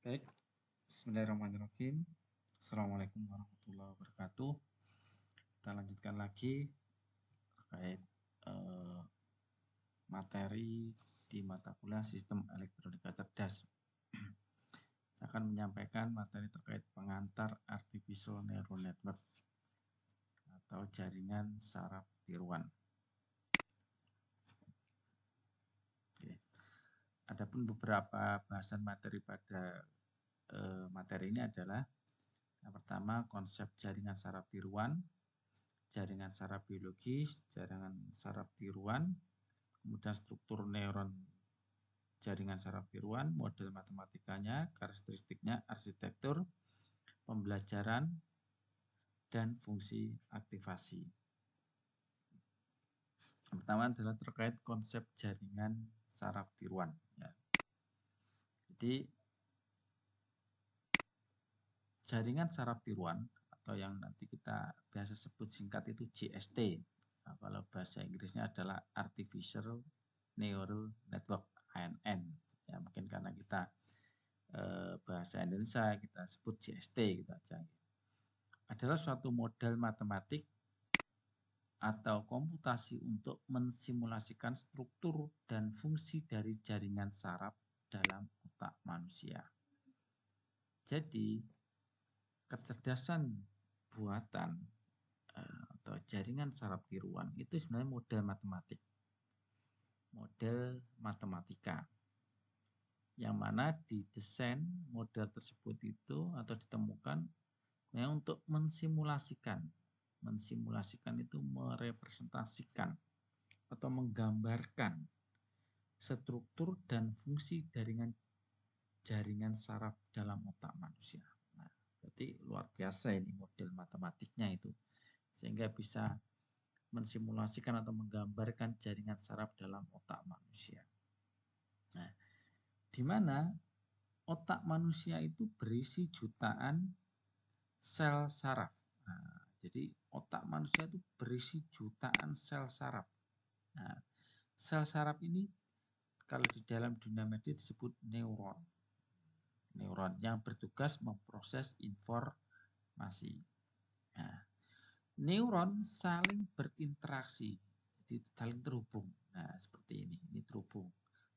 Baik, bismillahirrahmanirrahim. Assalamualaikum warahmatullahi wabarakatuh. Kita lanjutkan lagi terkait eh, materi di mata kuliah Sistem Elektronika Cerdas. Saya akan menyampaikan materi terkait pengantar Artificial Neural Network atau jaringan saraf tiruan. Oke. Adapun beberapa bahasan materi pada materi ini adalah yang pertama konsep jaringan saraf tiruan, jaringan saraf biologis, jaringan saraf tiruan, kemudian struktur neuron jaringan saraf tiruan, model matematikanya, karakteristiknya, arsitektur, pembelajaran, dan fungsi aktivasi. Yang pertama adalah terkait konsep jaringan saraf tiruan. Ya. Jadi jaringan saraf tiruan atau yang nanti kita biasa sebut singkat itu JST. Nah, kalau bahasa Inggrisnya adalah Artificial Neural Network (ANN). Ya, mungkin karena kita bahasa Indonesia kita sebut JST gitu aja. Adalah suatu model matematik atau komputasi untuk mensimulasikan struktur dan fungsi dari jaringan saraf dalam otak manusia. Jadi kecerdasan buatan atau jaringan saraf tiruan itu sebenarnya model matematik, model matematika, yang mana didesain model tersebut itu atau ditemukan untuk mensimulasikan itu merepresentasikan atau menggambarkan struktur dan fungsi jaringan saraf dalam otak manusia. Nah, berarti luar biasa ini model matematiknya itu, sehingga bisa mensimulasikan atau menggambarkan jaringan saraf dalam otak manusia. Nah, di mana otak manusia itu berisi jutaan sel saraf. Nah, jadi otak manusia itu berisi jutaan sel saraf. Nah, sel saraf ini kalau di dalam dunia medis disebut neuron. Neuron yang bertugas memproses informasi. Nah, neuron saling berinteraksi, jadi saling terhubung. Nah, seperti ini terhubung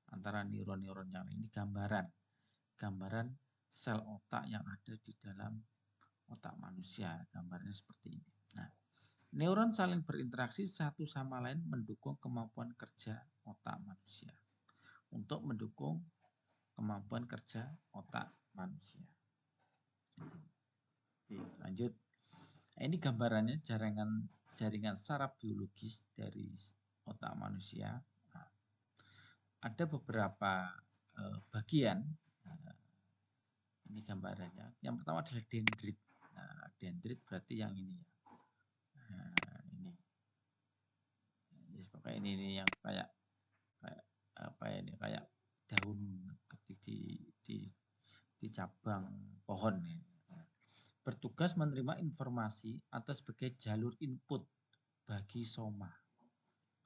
antara neuron-neuron yang ini gambaran sel otak yang ada di dalam otak manusia, gambarnya seperti ini. Nah, neuron saling berinteraksi satu sama lain mendukung kemampuan kerja otak manusia. Untuk mendukung kemampuan kerja otak manusia. Oke, lanjut. Nah, ini gambarannya jaringan saraf biologis dari otak manusia. Nah, ada beberapa bagian. Ini gambarannya. Yang pertama adalah dendrit. Nah, dendrit berarti yang ini ya. Nah, ini. Pakai ini yang kayak apa ini, kayak daun di cabang pohon ya. Bertugas menerima informasi atau sebagai jalur input bagi soma.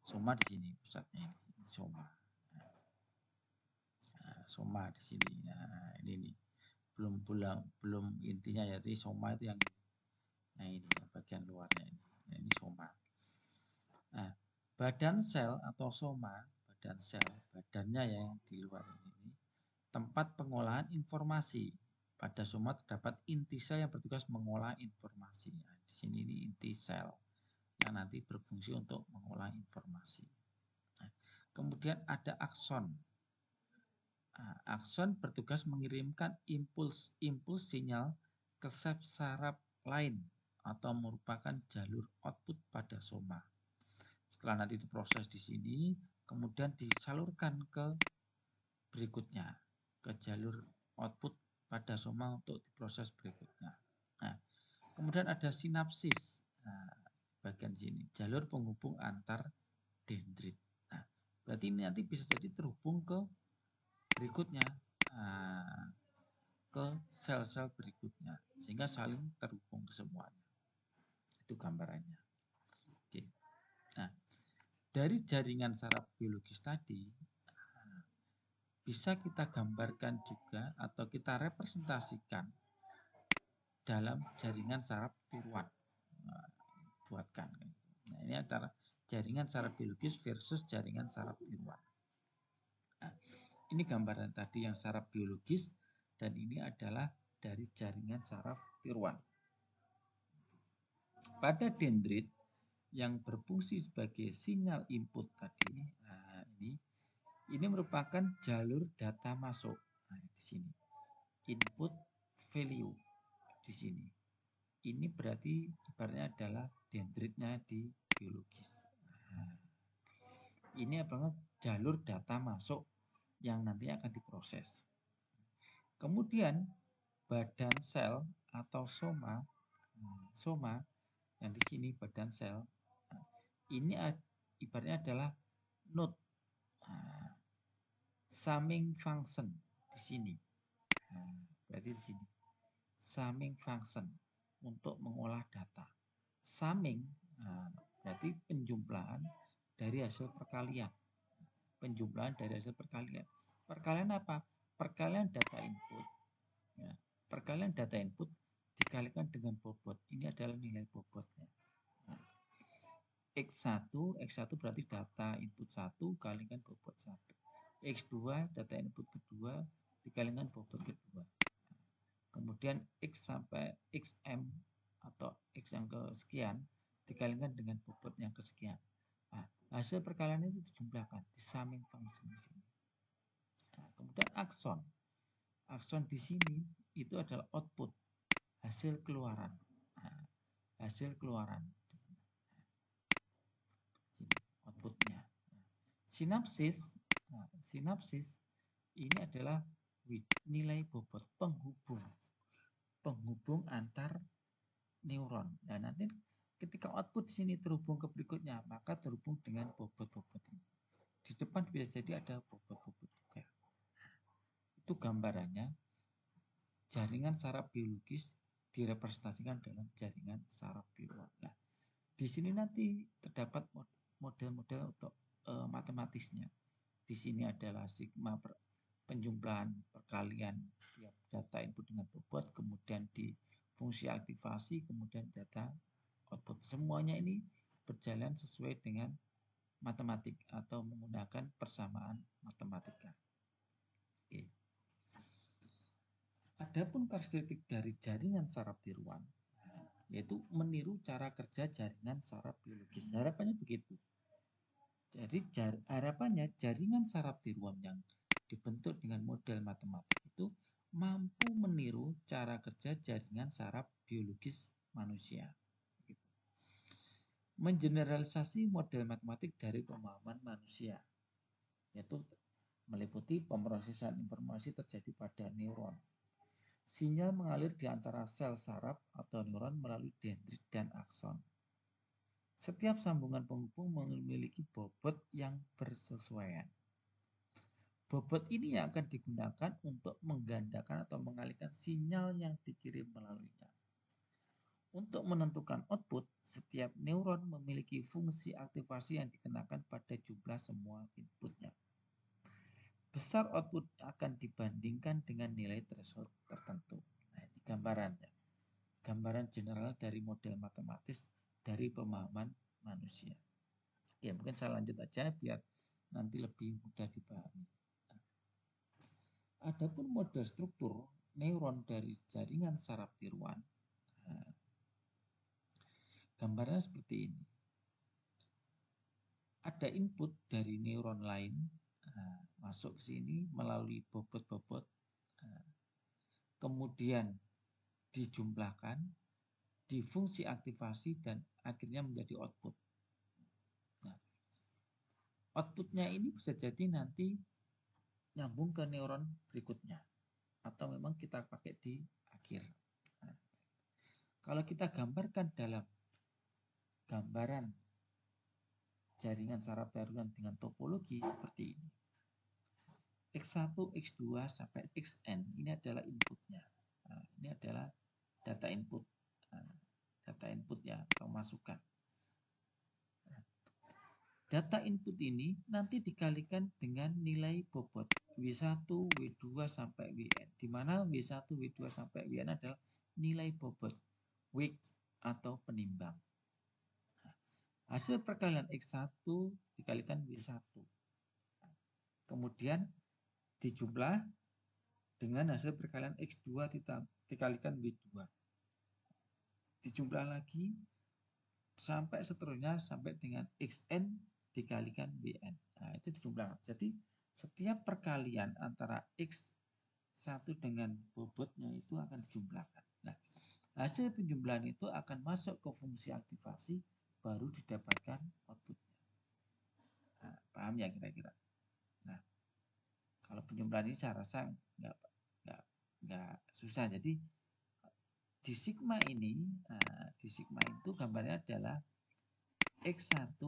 Soma di sini pusatnya ini, soma. Nah, soma di sini. Nah, ini belum intinya, yaitu soma itu yang ini. Nah, ini bagian luarnya ini. Nah, ini soma. Nah, badan sel atau soma, badannya yang di luar ini, tempat pengolahan informasi. Pada soma terdapat inti sel yang bertugas mengolah informasi. Nah, di sini ini inti sel yang nanti berfungsi untuk mengolah informasi. Nah, kemudian ada akson. Nah, akson bertugas mengirimkan impuls sinyal ke sel saraf lain atau merupakan jalur output pada soma. Setelah nanti diproses di sini, kemudian disalurkan ke berikutnya, ke jalur output pada soma untuk diproses berikutnya. Nah, kemudian ada sinapsis. Nah, bagian sini jalur penghubung antar dendrit. Nah, berarti ini nanti bisa jadi terhubung ke berikutnya, ke sel-sel berikutnya, sehingga saling terhubung ke semuanya. Itu gambarannya. Oke. Nah, dari jaringan saraf biologis tadi, bisa kita gambarkan juga atau kita representasikan dalam jaringan saraf tiruan. Nah, buatkan. Nah, ini antara jaringan saraf biologis versus jaringan saraf tiruan. Nah, ini gambaran tadi yang saraf biologis dan ini adalah dari jaringan saraf tiruan. Pada dendrit yang berfungsi sebagai sinyal input tadi, nah ini merupakan jalur data masuk. Nah, di sini input value di sini. Ini berarti ibaratnya adalah dendritnya di biologis. Nah, ini adalah jalur data masuk yang nantinya akan diproses. Kemudian badan sel atau soma yang di sini badan sel, ini ibaratnya adalah node summing function di sini. Berarti di sini summing function untuk mengolah data. Summing berarti penjumlahan dari hasil perkalian. Penjumlahan dari hasil perkalian. Perkalian apa? Perkalian data input. Ya, perkalian data input dikalikan dengan bobot. Ini adalah nilai bobotnya. Nah, X1 berarti data input 1 kalikan bobot 1. X2 data input kedua dikalikan bobot kedua. Kemudian X sampai XM atau X yang kesekian dikalikan dengan bobot yang kesekian. Nah, hasil perkalian itu dijumlahkan di summing function di sini. Nah, kemudian akson. Akson di sini itu adalah output, hasil keluaran. Nah, hasil keluaran. Outputnya. Sinapsis, sinapsis ini adalah nilai bobot penghubung antar neuron. Dan nanti ketika output di sini terhubung ke berikutnya, maka terhubung dengan bobot-bobot ini. Di depan bisa jadi ada bobot-bobot juga. Itu gambarannya. Jaringan saraf biologis direpresentasikan dalam jaringan saraf tiruan. Nah, di sini nanti terdapat model-model untuk matematisnya. Di sini adalah sigma penjumlahan perkalian tiap data input dengan bobot, kemudian di fungsi aktivasi, kemudian data output. Semuanya ini berjalan sesuai dengan matematik atau menggunakan persamaan matematika. Oke. Adapun karakteristik dari jaringan saraf tiruan yaitu meniru cara kerja jaringan saraf biologis. Harapannya begitu. Jadi harapannya jaringan saraf tiruan yang dibentuk dengan model matematik itu mampu meniru cara kerja jaringan saraf biologis manusia. Mengeneralisasi model matematik dari pemahaman manusia, yaitu meliputi pemrosesan informasi terjadi pada neuron. Sinyal mengalir di antara sel saraf atau neuron melalui dendrit dan akson. Setiap sambungan penghubung memiliki bobot yang bersesuaian. Bobot ini yang akan digunakan untuk menggandakan atau mengalihkan sinyal yang dikirim melaluinya. Untuk menentukan output, setiap neuron memiliki fungsi aktivasi yang dikenakan pada jumlah semua inputnya. Besar output akan dibandingkan dengan nilai threshold tertentu. Nah, ini gambarannya. Gambaran general dari model matematis dari pemahaman manusia. Ya, mungkin saya lanjut aja biar nanti lebih mudah dipahami. Adapun model struktur neuron dari jaringan saraf tiruan, gambarnya seperti ini. Ada input dari neuron lain masuk ke sini melalui bobot-bobot, kemudian dijumlahkan, difungsi aktivasi dan akhirnya menjadi output. Nah, outputnya ini bisa jadi nanti nyambung ke neuron berikutnya atau memang kita pakai di akhir. Nah, kalau kita gambarkan dalam gambaran jaringan saraf tiruan dengan topologi seperti ini. X1, X2 sampai Xn ini adalah inputnya. Nah, ini adalah data input. Nah, data input ya atau masukan. Data input ini nanti dikalikan dengan nilai bobot W1, W2 sampai Wn. Di mana W1, W2 sampai Wn adalah nilai bobot, weight atau penimbang. Hasil perkalian X1 dikalikan W1. Kemudian dijumlah dengan hasil perkalian X2 dikalikan W2. Dijumlah lagi sampai seterusnya sampai dengan Xn dikalikan Wn. Nah, itu dijumlah. Jadi setiap perkalian antara X1 dengan bobotnya itu akan dijumlahkan. Nah, hasil penjumlahan itu akan masuk ke fungsi aktivasi baru didapatkan outputnya. Nah, paham ya kira-kira? Nah, kalau penjumlahan ini saya rasa nggak susah. Jadi di sigma ini, di sigma itu gambarnya adalah X1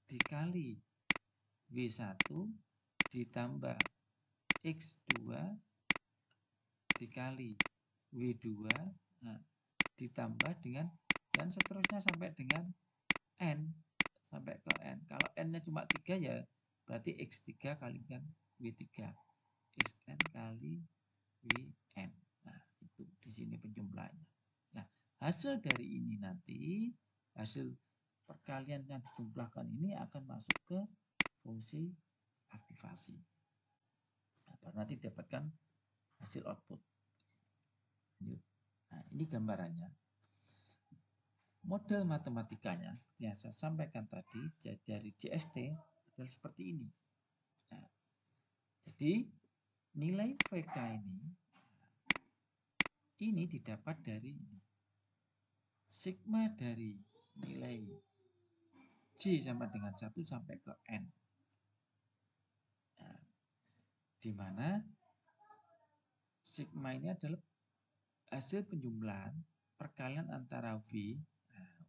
dikali W1 ditambah X2 dikali W2 ditambah dengan dan seterusnya sampai dengan N sampai ke N. Kalau N-nya cuma 3 ya berarti X3 kalikan W3. Xn kali Wn. Nah, itu di sini penjumlahannya. Nah, hasil dari ini nanti hasil perkalian yang dijumlahkan ini akan masuk ke fungsi aktivasi. Nah, baru nanti dapatkan hasil output. Nah, ini gambarannya. Model matematikanya yang saya sampaikan tadi dari JST adalah seperti ini. Nah, jadi nilai VK ini didapat dari sigma dari nilai J sama dengan 1 sampai ke N. Nah, di mana sigma ini adalah hasil penjumlahan perkalian antara V,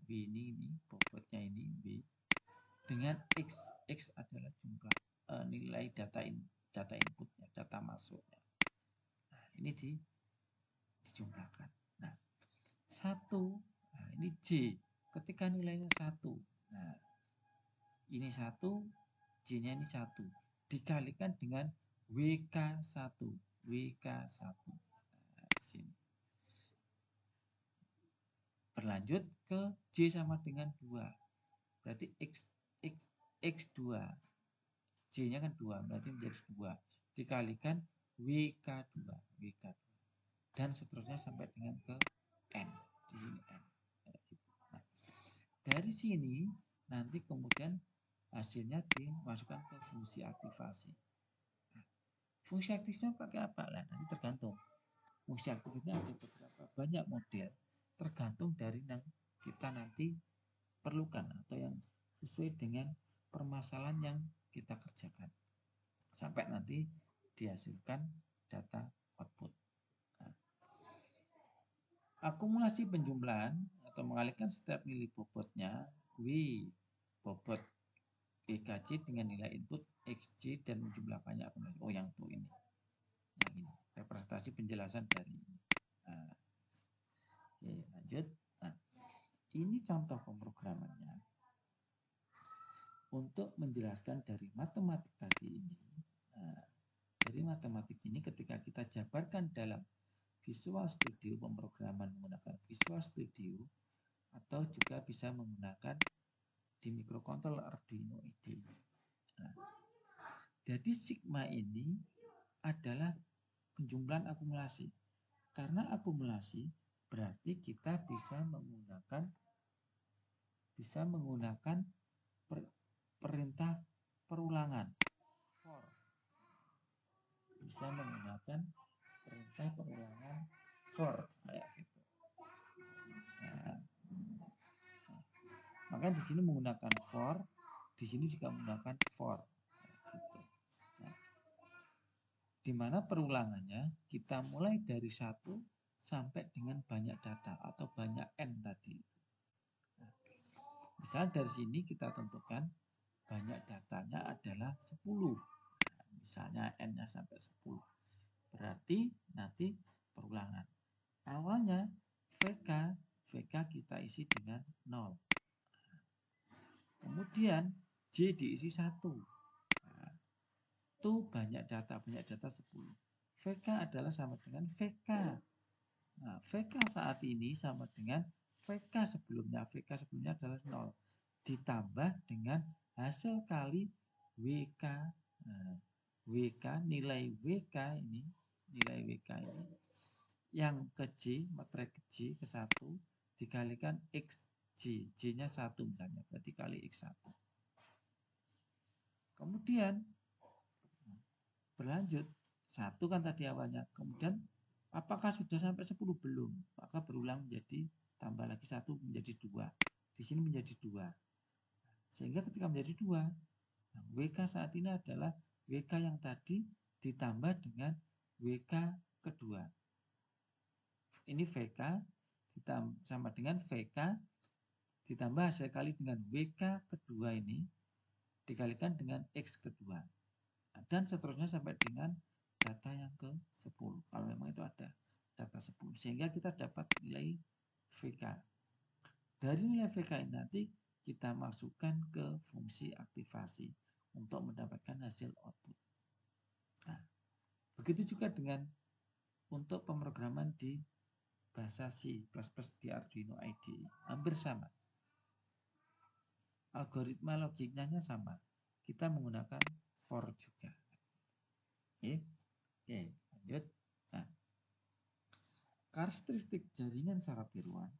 V ini bobotnya ini V, dengan X. X adalah jumlah nilai data inputnya, data masuknya. Nah, ini dijumlahkan. Nah, 1, nah ini J. Ketika nilainya 1, nah ini 1, J-nya ini 1. Dikalikan dengan WK1. WK1. Nah, di sini. Berlanjut ke J sama dengan 2. Berarti X2. J-nya kan 2, berarti menjadi 2. Dikalikan WK2. WK2. Dan seterusnya sampai dengan ke N. Di sini N. Nah, dari sini nanti kemudian hasilnya dimasukkan ke fungsi aktivasi. Nah, fungsi aktifnya pakai apa? Nah, nanti tergantung. Fungsi aktifnya ada beberapa banyak model. Tergantung dari yang kita nanti perlukan atau yang sesuai dengan permasalahan yang kita kerjakan. Sampai nanti dihasilkan data output. Nah, akumulasi penjumlahan atau mengalihkan setiap nilai bobotnya W bobot WKJ dengan nilai input XJ dan menjumlahkannya akumulasi. Oh, yang tuh ini. Yang ini. Representasi penjelasan dari ini. Nah, oke, lanjut. Nah, ini contoh pemrogramannya. Untuk menjelaskan dari matematik tadi ini, dari matematik ini ketika kita jabarkan dalam Visual Studio, pemrograman menggunakan Visual Studio, atau juga bisa menggunakan di microcontroller Arduino IDE. Nah, jadi sigma ini adalah penjumlahan akumulasi. Karena akumulasi berarti kita bisa menggunakan perintah perulangan for. Bisa menggunakan perintah perulangan for kayak gitu. Nah, maka di sini menggunakan for, di sini juga menggunakan for. Gitu. Nah, di mana perulangannya kita mulai dari 1 sampai dengan banyak data atau banyak n tadi. Nah, misalnya dari sini kita tentukan banyak datanya adalah 10. Nah, misalnya n-nya sampai 10. Berarti nanti perulangan. Awalnya VK kita isi dengan 0. Kemudian J diisi 1. Nah, banyak data 10. VK adalah sama dengan VK. Nah, VK saat ini sama dengan VK sebelumnya. VK sebelumnya adalah 0. Ditambah dengan hasil kali WK. Nah, WK, nilai WK ini, yang ke J, materai ke J ke 1, dikalikan XJ. J-nya 1 misalnya, berarti kali X1. Kemudian berlanjut, 1 kan tadi awalnya. Kemudian apakah sudah sampai 10? Belum. Maka berulang menjadi, tambah lagi 1 menjadi 2. Di sini menjadi 2. Sehingga ketika menjadi 2, WK saat ini adalah WK yang tadi ditambah dengan WK kedua. Ini VK sama dengan VK ditambah hasil kali dengan WK kedua ini dikalikan dengan X kedua. Dan seterusnya sampai dengan data yang ke-10. Kalau memang itu ada data 10. Sehingga kita dapat nilai VK. Dari nilai VK ini nanti kita masukkan ke fungsi aktivasi untuk mendapatkan hasil output. Nah, begitu juga dengan untuk pemrograman di bahasa C++ di Arduino IDE. Hampir sama. Algoritma logiknya sama. Kita menggunakan for juga. Oke, lanjut. Nah, karakteristik jaringan saraf tiruan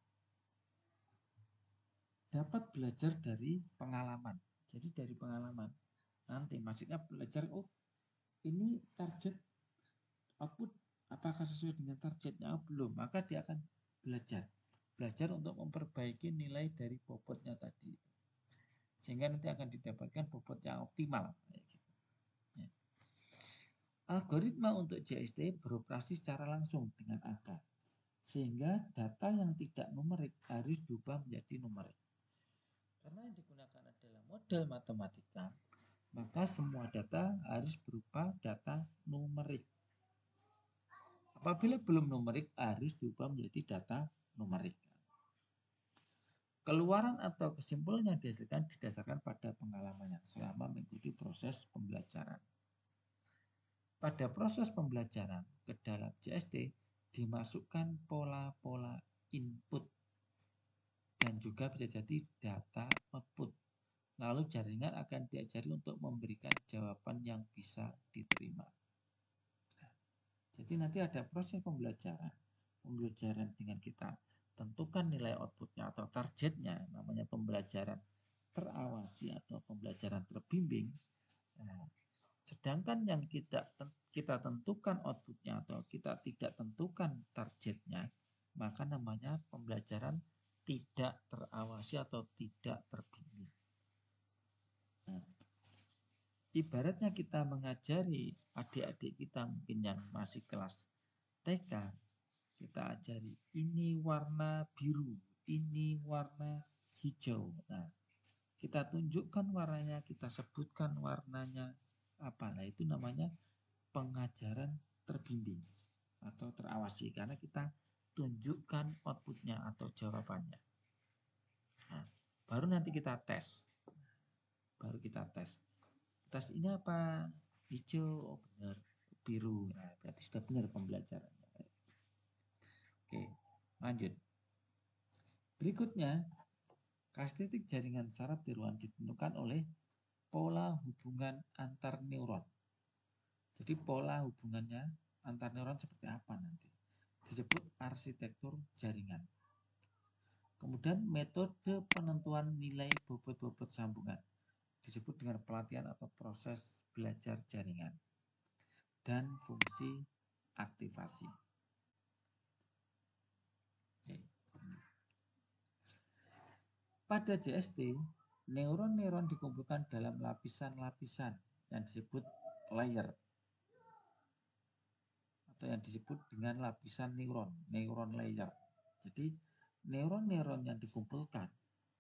dapat belajar dari pengalaman. Jadi dari pengalaman. Nanti maksudnya belajar, oh ini target output apakah sesuai dengan targetnya? Oh, belum. Maka dia akan belajar. Belajar untuk memperbaiki nilai dari bobotnya tadi. Sehingga nanti akan didapatkan bobot yang optimal. Ya. Algoritma untuk JST beroperasi secara langsung dengan angka. Sehingga data yang tidak numerik harus diubah menjadi numerik. Karena yang digunakan adalah model matematika, maka semua data harus berupa data numerik. Apabila belum numerik, harus diubah menjadi data numerik. Keluaran atau kesimpulan yang dihasilkan didasarkan pada pengalamannya selama mengikuti proses pembelajaran. Pada proses pembelajaran ke dalam JST dimasukkan pola-pola input dan juga bisa jadi data output. Lalu jaringan akan diajari untuk memberikan jawaban yang bisa diterima. Jadi nanti ada proses pembelajaran. Pembelajaran dengan kita tentukan nilai outputnya atau targetnya, namanya pembelajaran terawasi atau pembelajaran terbimbing. Nah, sedangkan yang kita tentukan outputnya atau kita tidak tentukan targetnya, maka namanya pembelajaran tidak terawasi atau tidak terbimbing. Nah, ibaratnya kita mengajari adik-adik kita mungkin yang masih kelas TK, kita ajari ini warna biru, ini warna hijau. Nah, kita tunjukkan warnanya, kita sebutkan warnanya apa. Nah, itu namanya pengajaran terbimbing atau terawasi karena kita tunjukkan outputnya atau jawabannya. Nah, baru nanti kita tes. Tes ini apa? Hijau, oh benar. Biru, nah, berarti sudah benar pembelajarannya. Oke, lanjut. Berikutnya, karakteristik jaringan saraf tiruan ditentukan oleh pola hubungan antar neuron. Jadi pola hubungannya antar neuron seperti apa nanti? Disebut arsitektur jaringan. Kemudian metode penentuan nilai bobot-bobot sambungan disebut dengan pelatihan atau proses belajar jaringan. Dan fungsi aktivasi. Pada JST, neuron-neuron dikumpulkan dalam lapisan-lapisan yang disebut layer atau yang disebut dengan lapisan neuron layer. Jadi neuron-neuron yang dikumpulkan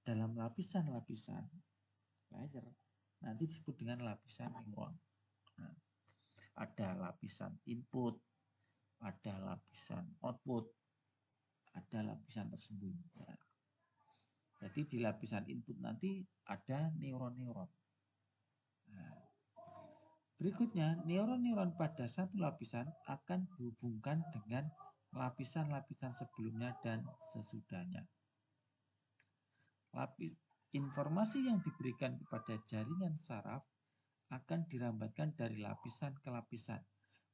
dalam lapisan-lapisan layer nanti disebut dengan lapisan neuron. Nah, ada lapisan input, ada lapisan output, ada lapisan tersembunyi. Nah, jadi di lapisan input nanti ada neuron-neuron. Nah, Berikutnya, neuron-neuron pada satu lapisan akan dihubungkan dengan lapisan-lapisan sebelumnya dan sesudahnya. Informasi yang diberikan kepada jaringan saraf akan dirambatkan dari lapisan ke lapisan,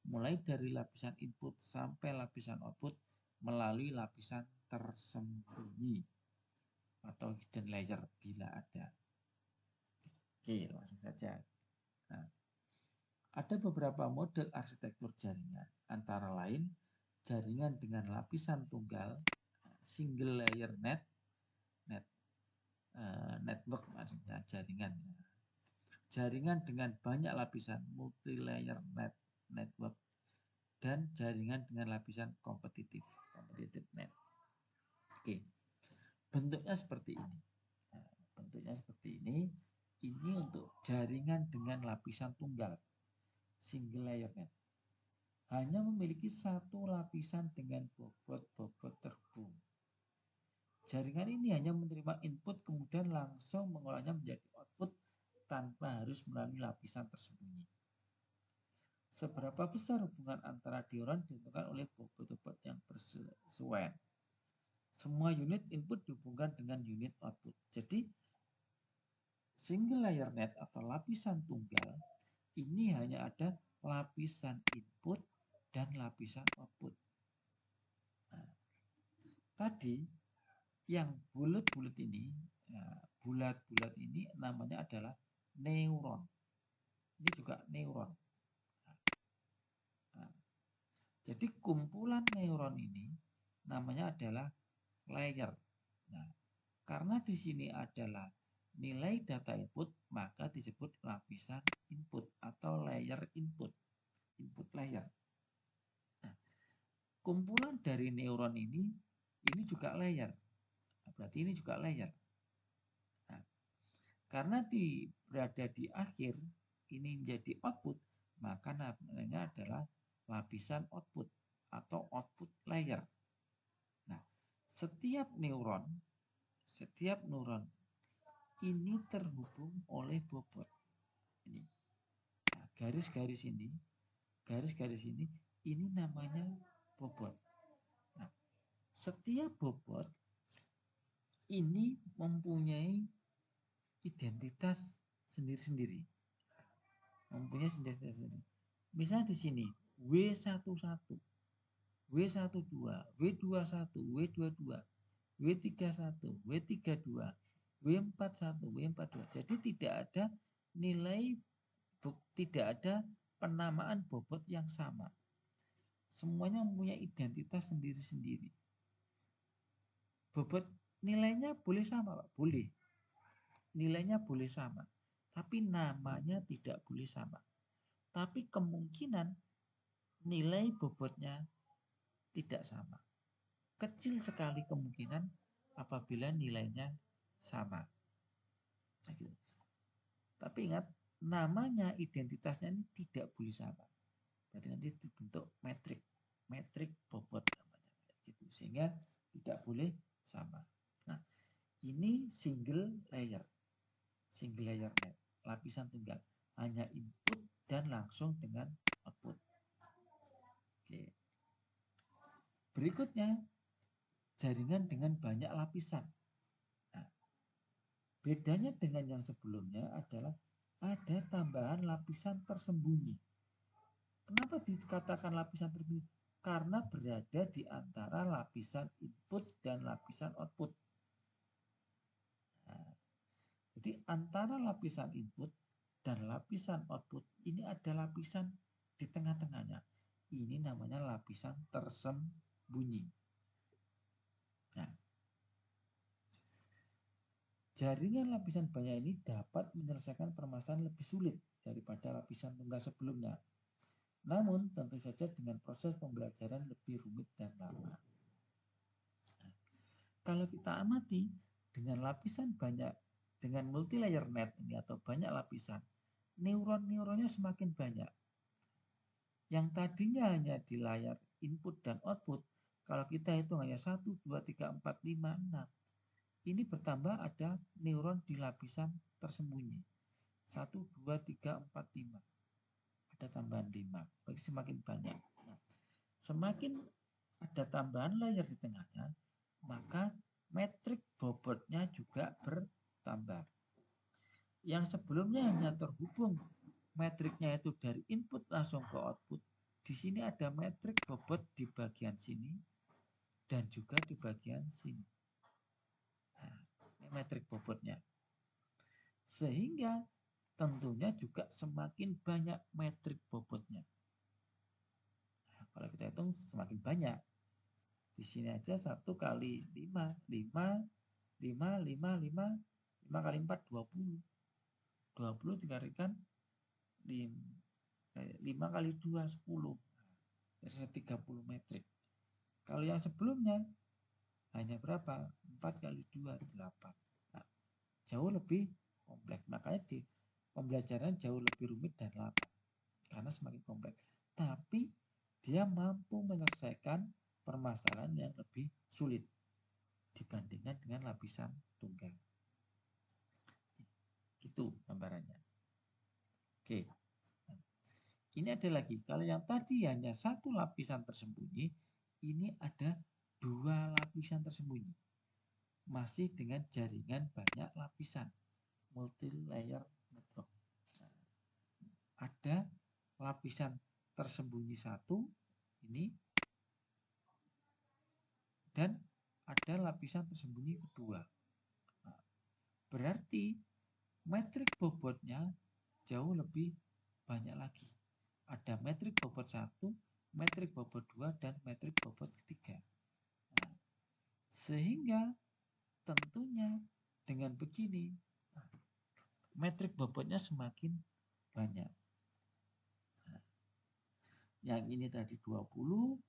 mulai dari lapisan input sampai lapisan output melalui lapisan tersembunyi atau hidden layer bila ada. Oke, langsung saja. Nah, ada beberapa model arsitektur jaringan, antara lain jaringan dengan lapisan tunggal, single layer network maksudnya jaringan. Jaringan dengan banyak lapisan, multi layer network, dan jaringan dengan lapisan kompetitif net. Oke, bentuknya seperti ini. Nah, bentuknya seperti ini. Ini untuk jaringan dengan lapisan tunggal, single layer net. Hanya memiliki satu lapisan dengan bobot-bobot terhubung. Jaringan ini hanya menerima input kemudian langsung mengolahnya menjadi output tanpa harus melalui lapisan tersembunyi. Seberapa besar hubungan antara neuron ditentukan oleh bobot-bobot yang bersesuaian. Semua unit input dihubungkan dengan unit output. Jadi single layer net atau lapisan tunggal ini hanya ada lapisan input dan lapisan output. Nah, tadi yang bulat-bulat ini, bulat-bulat ini namanya adalah neuron. Ini juga neuron. Nah, jadi kumpulan neuron ini namanya adalah layer. Nah, karena di sini adalah nilai data input, maka disebut lapisan input atau layer input layer. Nah, kumpulan dari neuron ini juga layer. Nah, berarti ini juga layer. Nah, karena berada di akhir, ini menjadi output, maka namanya adalah lapisan output atau output layer. Nah, setiap neuron ini terhubung oleh bobot. Ini. Nah, garis-garis ini namanya bobot. Nah, setiap bobot ini mempunyai identitas sendiri-sendiri. Misalnya di sini W11, W12, W21, W22, W31, W32, W41, W42. Jadi tidak ada tidak ada penamaan bobot yang sama. Semuanya mempunyai identitas sendiri-sendiri. Bobot nilainya boleh sama, Pak. Boleh. Nilainya boleh sama. Tapi namanya tidak boleh sama. Tapi kemungkinan nilai bobotnya tidak sama. Kecil sekali kemungkinan apabila nilainya sama. Nah, gitu. Tapi ingat, namanya, identitasnya ini tidak boleh sama. Berarti nanti dibentuk metrik bobot namanya. Gitu. Sehingga tidak boleh sama. Nah, ini single layer net, lapisan tunggal. Hanya input dan langsung dengan output. Oke. Berikutnya, jaringan dengan banyak lapisan. Nah, bedanya dengan yang sebelumnya adalah ada tambahan lapisan tersembunyi. Kenapa dikatakan lapisan tersembunyi? Karena berada di antara lapisan input dan lapisan output. Nah, jadi antara lapisan input dan lapisan output ini ada lapisan di tengah-tengahnya. Ini namanya lapisan tersembunyi. Nah, jaringan lapisan banyak ini dapat menyelesaikan permasalahan lebih sulit daripada lapisan tunggal sebelumnya. Namun tentu saja dengan proses pembelajaran lebih rumit dan lama. Nah, kalau kita amati dengan lapisan banyak, dengan multi layer net ini atau banyak lapisan, neuronnya semakin banyak. Yang tadinya hanya di layar input dan output, kalau kita hitung hanya 1, 2, 3, 4, 5, 6. Ini bertambah ada neuron di lapisan tersembunyi. 1, 2, 3, 4, 5. ada tambahan 5. Semakin banyak. Nah, semakin ada tambahan layer di tengahnya, maka metrik bobotnya juga bertambah. Yang sebelumnya hanya terhubung metriknya itu dari input langsung ke output. Di sini ada metrik bobot di bagian sini dan juga di bagian sini. Nah, ini metrik bobotnya. Sehingga tentunya juga semakin banyak metrik bobotnya. Nah, kalau kita hitung semakin banyak. Di sini aja 1 kali 5, 5, 5, 5, 5, 5 kali 4, 20. 20 dikalikan 5 kali 2, 10. Jadi 30 metrik. Kalau yang sebelumnya hanya berapa? 4 kali 2, 8. Nah, jauh lebih kompleks. Makanya di pembelajaran jauh lebih rumit dan lama. Karena semakin kompleks. Tapi dia mampu menyelesaikan permasalahan yang lebih sulit dibandingkan dengan lapisan tunggal. Itu gambarannya. Oke. Ini ada lagi. Kalau yang tadi hanya satu lapisan tersembunyi, ini ada 2 lapisan tersembunyi. Masih dengan jaringan banyak lapisan. Multi layer network. Nah, ada lapisan tersembunyi 1 ini dan ada lapisan tersembunyi kedua. Nah, berarti metrik bobotnya jauh lebih banyak lagi. Ada metrik bobot 1, metrik bobot 2, dan metrik bobot ketiga. Nah, sehingga tentunya dengan begini, metrik bobotnya semakin banyak. Nah, yang ini tadi 20,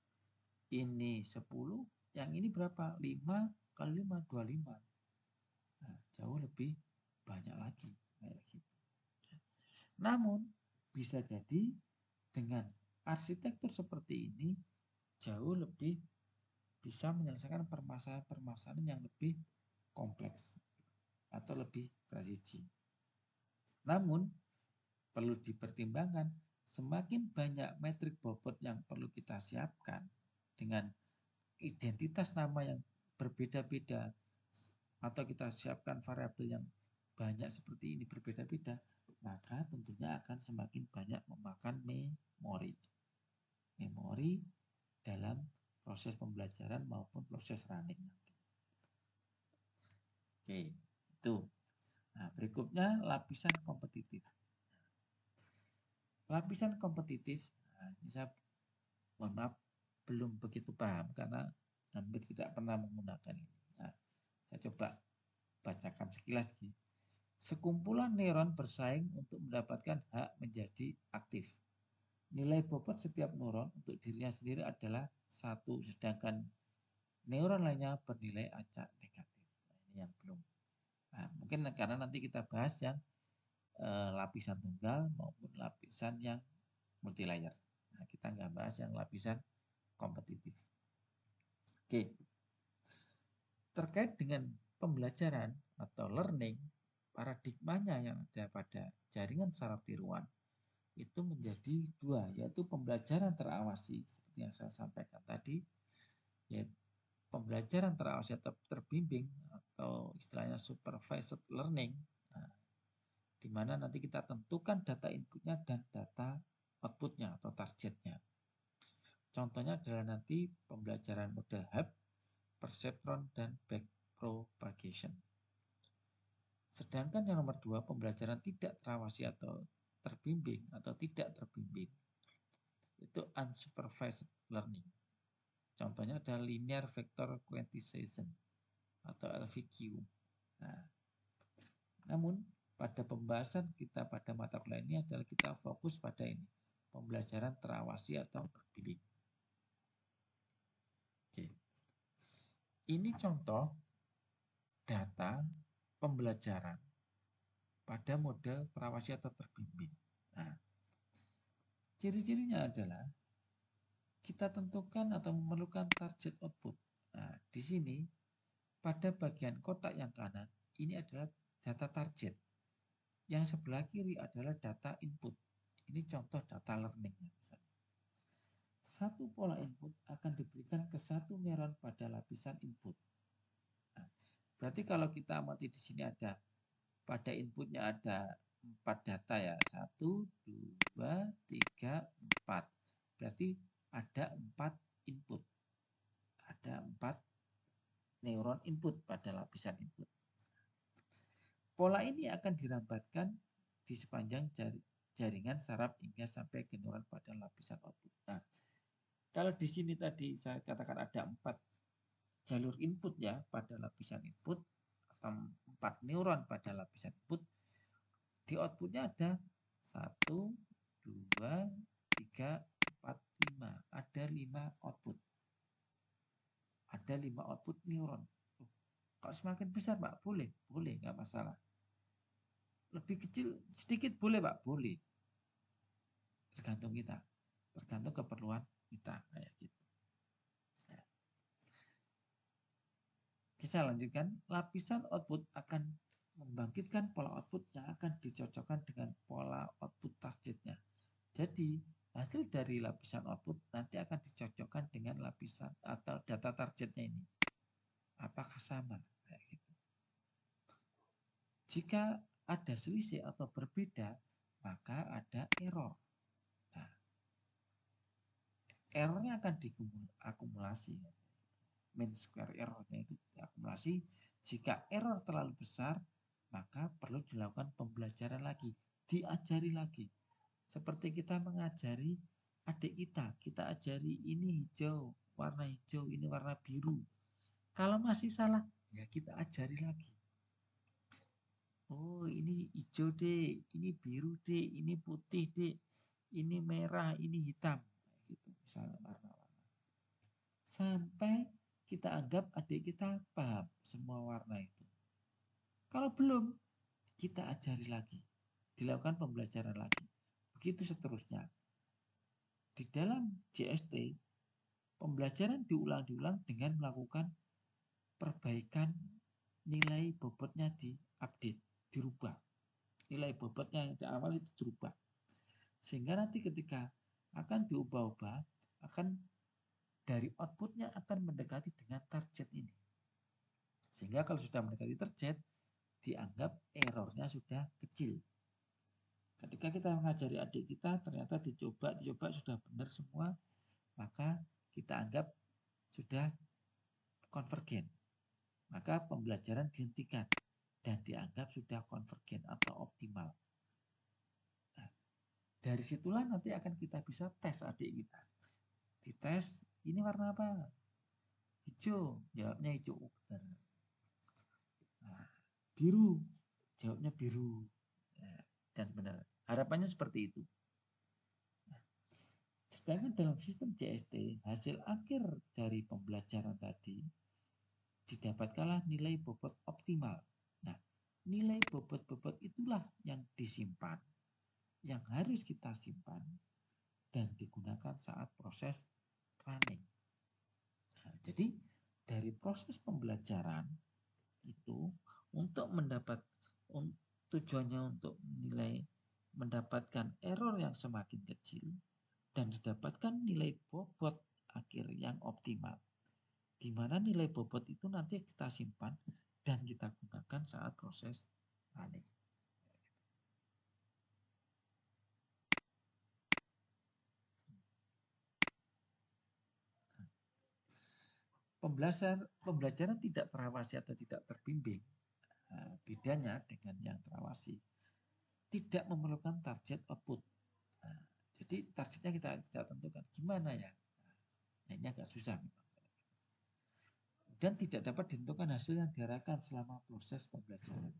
ini 10, yang ini berapa? 5 kali 5, 25. Nah, jauh lebih banyak lagi. Kayak gitu. Namun, bisa jadi dengan arsitektur seperti ini jauh lebih bisa menyelesaikan permasalahan-permasalahan yang lebih kompleks atau lebih presisi. Namun, perlu dipertimbangkan semakin banyak metrik bobot yang perlu kita siapkan dengan identitas nama yang berbeda-beda atau kita siapkan variabel yang banyak seperti ini berbeda-beda, maka tentunya akan semakin banyak memakan memori. Memori dalam proses pembelajaran maupun proses running nanti. Oke, itu. Nah, berikutnya lapisan kompetitif. Lapisan kompetitif, nah, ini saya mohon maaf belum begitu paham karena hampir tidak pernah menggunakan ini. Nah, saya coba bacakan sekilas gini. Sekumpulan neuron bersaing untuk mendapatkan hak menjadi aktif. Nilai bobot setiap neuron untuk dirinya sendiri adalah 1, sedangkan neuron lainnya bernilai acak negatif. Nah, ini yang belum. Nah, mungkin karena nanti kita bahas yang lapisan tunggal maupun lapisan yang multi layer. Nah, kita nggak bahas yang lapisan kompetitif. Oke. Terkait dengan pembelajaran atau learning, paradigmanya yang ada pada jaringan saraf tiruan itu menjadi 2, yaitu pembelajaran terawasi seperti yang saya sampaikan tadi, yaitu pembelajaran terawasi atau terbimbing atau istilahnya supervised learning, nah, di mana nanti kita tentukan data inputnya dan data outputnya atau targetnya. Contohnya adalah nanti pembelajaran model hub, perceptron, dan backpropagation. Sedangkan yang nomor 2, pembelajaran tidak terawasi atau terbimbing atau tidak terbimbing, itu unsupervised learning. Contohnya adalah linear vector quantization atau LVQ. Nah, namun pada pembahasan kita pada mata kuliah ini adalah kita fokus pada ini, pembelajaran terawasi atau terbimbing. Oke. Ini contoh data pembelajaran pada model terawasi atau terbimbing. Nah, ciri-cirinya adalah kita tentukan atau memerlukan target output. Nah, di sini pada bagian kotak yang kanan ini adalah data target. Yang sebelah kiri adalah data input. Ini contoh data learning. Satu pola input akan diberikan ke satu neuron pada lapisan input. Nah, berarti kalau kita amati di sini ada pada inputnya ada 4 data ya. 1, 2, 3, 4. Berarti ada 4 input. Ada 4 neuron input pada lapisan input. Pola ini akan dirambatkan di sepanjang jaringan saraf hingga sampai ke neuron pada lapisan output. Nah, kalau di sini tadi saya katakan ada 4 jalur input ya pada lapisan input atau 4 neuron pada lapisan input, di outputnya ada 1, 2, 3, 4, 5. Ada 5 output. Ada 5 output neuron. Kalau semakin besar Pak, boleh, nggak masalah. Lebih kecil sedikit boleh Pak, boleh. Tergantung kita, tergantung keperluan kita kayak gitu. Ya. Kita lanjutkan. Lapisan output akan membangkitkan pola output yang akan dicocokkan dengan pola output targetnya. Jadi hasil dari lapisan output nanti akan dicocokkan dengan lapisan atau data targetnya ini. Apakah sama? Kayak gitu. Jika ada selisih atau berbeda, maka ada error. Nah, errornya akan diakumulasi. Mean square errornya itu diakumulasi. Jika error terlalu besar, maka perlu dilakukan pembelajaran lagi, diajari lagi. Seperti kita mengajari adik kita ajari ini hijau, warna hijau, ini warna biru. Kalau masih salah, ya kita ajari lagi. Oh, ini hijau deh, ini biru deh, ini putih deh, ini merah, ini hitam. Gitu, misalnya warna-warna. Sampai kita anggap adik kita paham semua warna itu. Kalau belum, kita ajari lagi. Dilakukan pembelajaran lagi. Begitu seterusnya. Di dalam JST, pembelajaran diulang-diulang dengan melakukan perbaikan nilai bobotnya diupdate, dirubah. Nilai bobotnya yang di awal itu dirubah. Sehingga nanti ketika akan diubah-ubah, akan dari outputnya akan mendekati dengan target ini. Sehingga kalau sudah mendekati target, dianggap errornya sudah kecil. Ketika kita mengajari adik kita, ternyata dicoba sudah benar semua, maka kita anggap sudah konvergen. Maka pembelajaran dihentikan dan dianggap sudah konvergen atau optimal. Nah, dari situlah nanti akan kita bisa tes adik kita. Dites, ini warna apa? Hijau, jawabnya hijau. Benar. Nah, biru, jawabnya biru. Nah, dan benar. Harapannya seperti itu. Nah, sedangkan dalam sistem JST, hasil akhir dari pembelajaran tadi didapatkanlah nilai bobot optimal. Nah, nilai bobot-bobot itulah yang disimpan, yang harus kita simpan dan digunakan saat proses running. Nah, jadi dari proses pembelajaran itu untuk tujuannya untuk menilai mendapatkan error yang semakin kecil dan didapatkan nilai bobot akhir yang optimal. Di mana nilai bobot itu nanti kita simpan dan kita gunakan saat proses running. Pembelajaran tidak terawasi atau tidak terbimbing, bedanya dengan yang terawasi, tidak memerlukan target output. Jadi targetnya kita tidak tentukan. Gimana ya? Nah, ini agak susah. Dan tidak dapat ditentukan hasil yang diarahkan selama proses pembelajaran.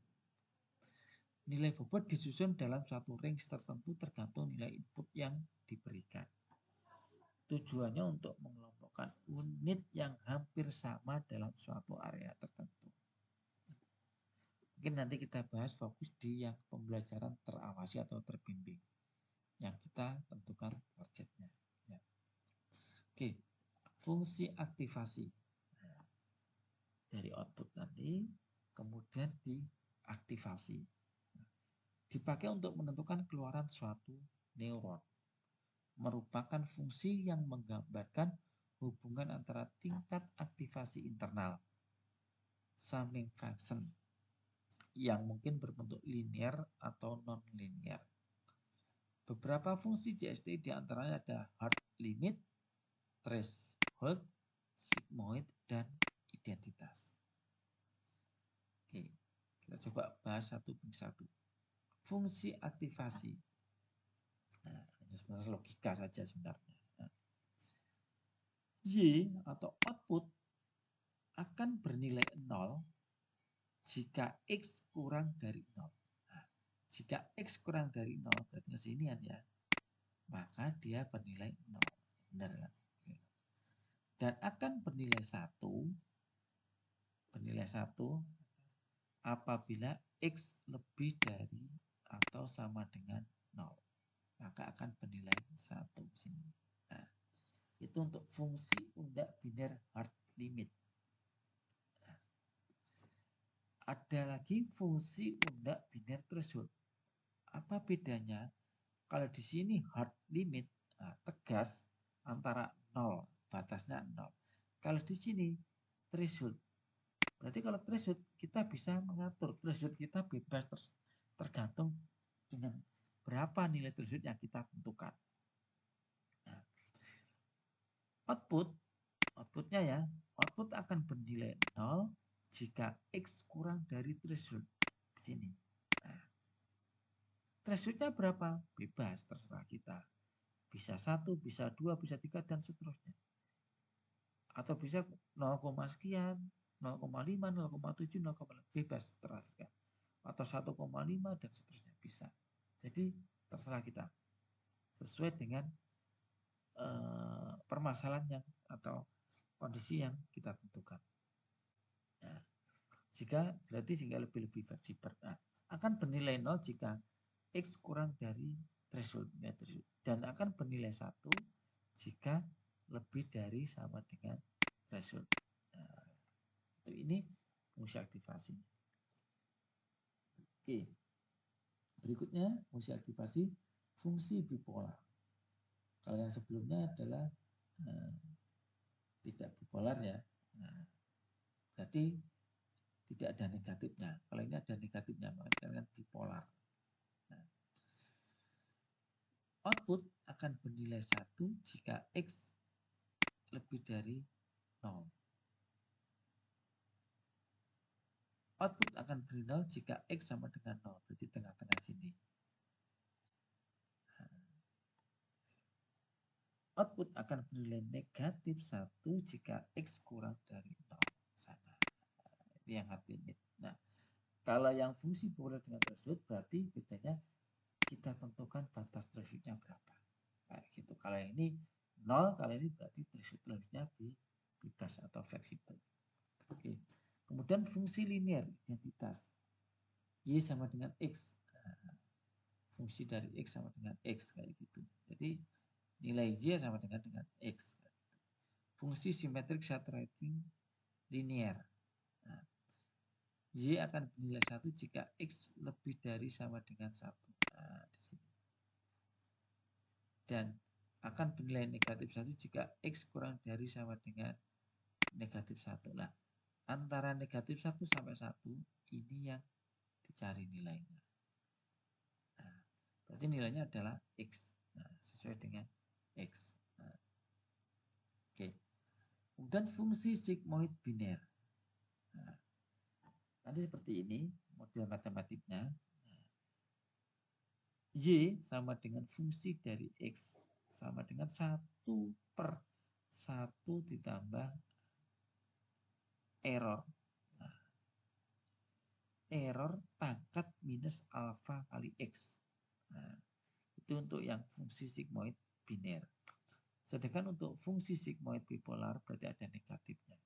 Nilai bobot disusun dalam suatu range tertentu tergantung nilai input yang diberikan. Tujuannya untuk mengelompokkan unit yang hampir sama dalam suatu area tertentu. Mungkin nanti kita bahas fokus di yang pembelajaran terawasi atau terbimbing. Yang kita tentukan targetnya. Ya. Oke, fungsi aktivasi. Nah, dari output nanti, kemudian diaktifasi. Nah, dipakai untuk menentukan keluaran suatu neuron. Merupakan fungsi yang menggambarkan hubungan antara tingkat aktivasi internal summing function yang mungkin berbentuk linear atau non-linear. Beberapa fungsi JST diantaranya ada hard limit, threshold, sigmoid, dan identitas. Oke, kita coba bahas satu per satu. Fungsi aktivasi. Nah, ini sebenarnya logika saja sebenarnya. Nah, Y atau output akan bernilai 0 jika X kurang dari 0. Nah, jika X kurang dari 0, berarti kesinian ya, maka dia bernilai 0. Benar kan? Dan akan bernilai 1 apabila X lebih dari atau sama dengan 0. Maka akan bernilai 1 sini. Nah, itu untuk fungsi undak biner hard limit. Nah, ada lagi fungsi undak biner threshold. Apa bedanya? Kalau di sini hard limit, nah, tegas antara 0, batasnya 0. Kalau di sini threshold, berarti kalau threshold kita bisa mengatur. Threshold kita bebas tergantung dengan berapa nilai threshold yang kita tentukan. Nah, outputnya ya, output akan bernilai 0 jika X kurang dari threshold di sini. Nah, thresholdnya berapa? Bebas, terserah kita. Bisa 1, bisa 2, bisa 3, dan seterusnya. Atau bisa 0, sekian, 0,5, 0,7, 0,8, bebas, terserah. Atau 1,5 dan seterusnya, bisa. Jadi terserah kita. Sesuai dengan permasalahan yang atau kondisi yang kita tentukan. Nah, berarti lebih fleksibel. Nah, akan bernilai 0 jika X kurang dari threshold dan akan bernilai 1 jika lebih dari sama dengan threshold. Nah, ini fungsi aktivasi. Oke. Berikutnya fungsi aktivasi fungsi bipolar. Kalau yang sebelumnya adalah tidak bipolar ya. Nah, berarti tidak ada negatifnya. Kalau ini ada negatifnya, maka dikatakan bipolar. Nah, output akan bernilai 1 jika X lebih dari 0. Output akan bernilai 0 jika X sama dengan 0. Berarti tengah-tengah sini. Output akan bernilai negatif 1 jika X kurang dari 0. Sana. Itu yang hard limit. Nah, kalau yang fungsi bipolar dengan threshold berarti bedanya kita tentukan batas thresholdnya berapa. Kayak gitu. Kalau yang ini 0, kalau ini berarti thresholdnya bebas atau fleksibel. Oke. Kemudian fungsi linear identitas. Y sama dengan X. Nah, fungsi dari X sama dengan X kayak gitu. Jadi nilai Y sama dengan X. Fungsi symmetric saturating linear. Nah, Y akan bernilai 1 jika X lebih dari sama dengan 1. Nah, di sini. Dan akan bernilai negatif 1 jika X kurang dari sama dengan negatif 1. Nah, antara negatif 1 sampai 1 ini yang dicari nilainya. Nah, berarti nilainya adalah X. Nah, sesuai dengan X. Nah, oke. Kemudian fungsi sigmoid biner. Nah, nanti seperti ini model matematiknya. Nah, Y sama dengan fungsi dari X sama dengan 1 per 1 ditambah error. Nah, error pangkat minus alfa kali X. Nah, itu untuk yang fungsi sigmoid biner. Sedangkan untuk fungsi sigmoid bipolar berarti ada negatifnya.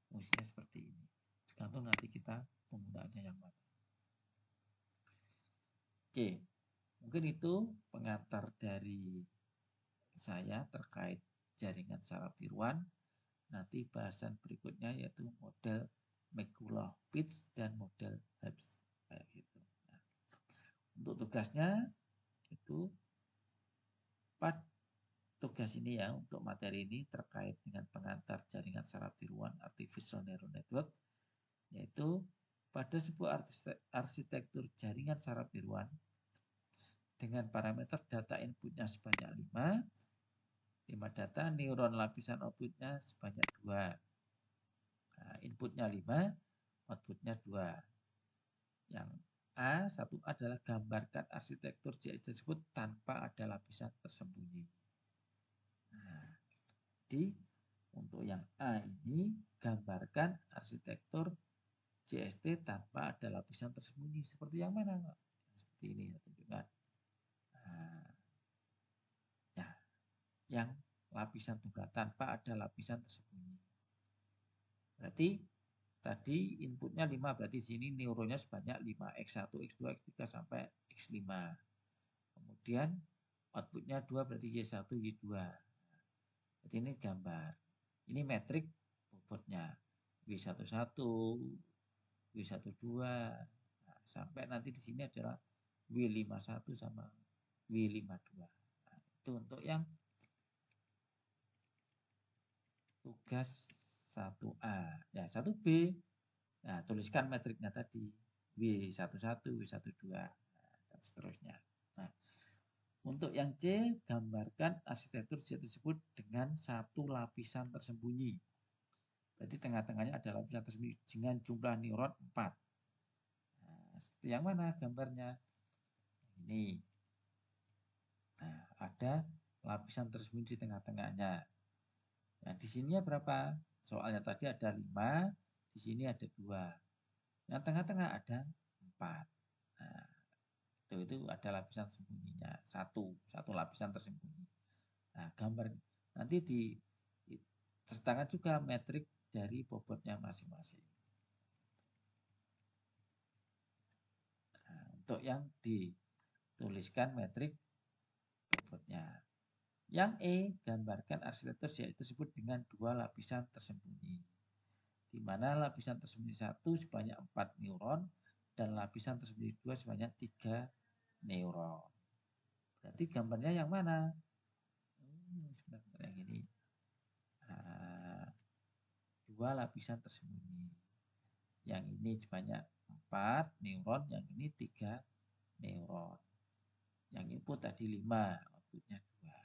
Fungsinya seperti ini. Tergantung nanti kita penggunaannya yang mana. Oke, mungkin itu pengantar dari saya terkait jaringan saraf tiruan. Nanti bahasan berikutnya yaitu model McCulloch-Pitts dan model Hubs kayak gitu. Nah, untuk tugasnya itu tugas ini ya untuk materi ini terkait dengan pengantar jaringan saraf tiruan artificial neural network, yaitu pada sebuah arsitektur jaringan saraf tiruan dengan parameter data inputnya sebanyak 5 data, neuron lapisan outputnya sebanyak 2. Nah, inputnya 5, outputnya 2. Yang A1A adalah gambarkan arsitektur JS tersebut tanpa ada lapisan tersembunyi. Nah, jadi untuk yang A ini gambarkan arsitektur JST tanpa ada lapisan tersembunyi. Seperti yang mana? Seperti ini saya tunjukkan. Nah, ya, yang lapisan tunggal tanpa ada lapisan tersembunyi. Berarti tadi inputnya 5, berarti sini neuronnya sebanyak 5, X1, X2, X3 sampai X5. Kemudian outputnya 2, berarti Y1, Y2. Jadi ini gambar. Ini metrik bobotnya. W11, W12, nah, sampai nanti di sini adalah W51 sama W52. Nah, itu untuk yang tugas 1A. Ya, 1B. Nah, tuliskan metriknya tadi. W11, W12, dan seterusnya. Nah, untuk yang C, gambarkan arsitektur Z tersebut dengan satu lapisan tersembunyi. Jadi tengah-tengahnya ada lapisan tersembunyi dengan jumlah neuron 4. Nah, seperti yang mana gambarnya? Ini. Nah, ada lapisan tersembunyi di tengah-tengahnya. Nah, di sini berapa? Soalnya tadi ada 5, di sini ada 2. Yang tengah-tengah ada 4. Nah, itu ada lapisan sembunyinya. Satu lapisan tersembunyi. Nah, gambar nanti disertakan juga metrik dari bobotnya masing-masing. Nah, untuk yang dituliskan metrik bobotnya. Yang E, gambarkan arsitektur Z tersebut dengan 2 lapisan tersembunyi. Di mana lapisan tersembunyi 1 sebanyak 4 neuron dan lapisan tersembunyi 2 sebanyak 3 neuron. Berarti gambarnya yang mana? Sebenarnya yang ini. Nah, 2 lapisan tersembunyi. Yang ini sebanyak 4 neuron, yang ini 3 neuron. Yang input tadi 5, outputnya 2.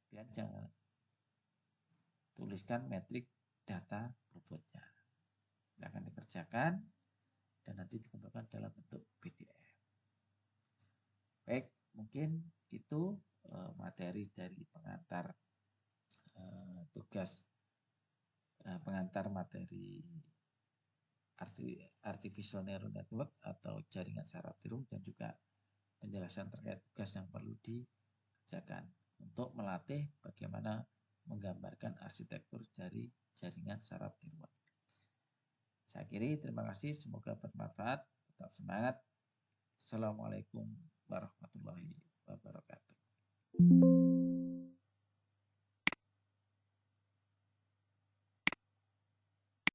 Dan jangan tuliskan metrik data bobotnya. Akan dikerjakan dan nanti dikumpulkan dalam bentuk PDF. Baik, mungkin itu materi dari pengantar tugas pengantar materi artificial neural network atau jaringan saraf tirum dan juga penjelasan terkait tugas yang perlu dikerjakan untuk melatih bagaimana menggambarkan arsitektur dari jaringan saraf tiruan. Saya akhiri, terima kasih, semoga bermanfaat, tetap semangat. Assalamualaikum